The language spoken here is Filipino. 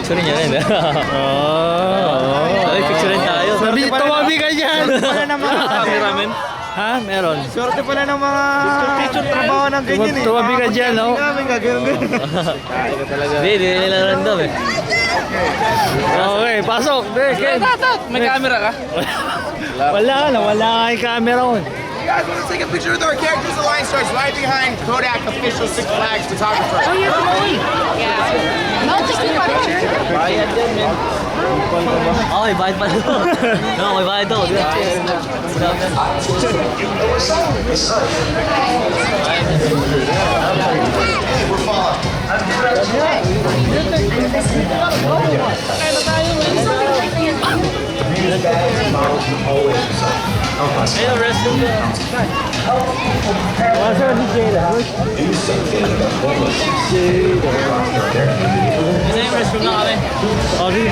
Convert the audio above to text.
picture niya rin. Oh. Ay, picture rin tayo. Sabi, tumabi ka dyan. Wala ng mga Cameraman. Ha? Meron. Swerte pala ng mga trabaho ng ganyan eh. Tumabi ka dyan, no? Namin gagawin. Hindi, hindi nila random eh. Okay, pasok. Ken. May camera ka? Wala na, wala nga yung camera ko. You guys want to take a picture with our characters? The line starts right behind Kodak official Six Flags photographer. Oh, you're going? Yeah. No, just keep on picture. Bayad yan, men. Okay, bayad pa ito. No, may bayad daw. Ayun, restroom ko. Wasa ni Jada. Ayun yung restroom na kami. Oh, di.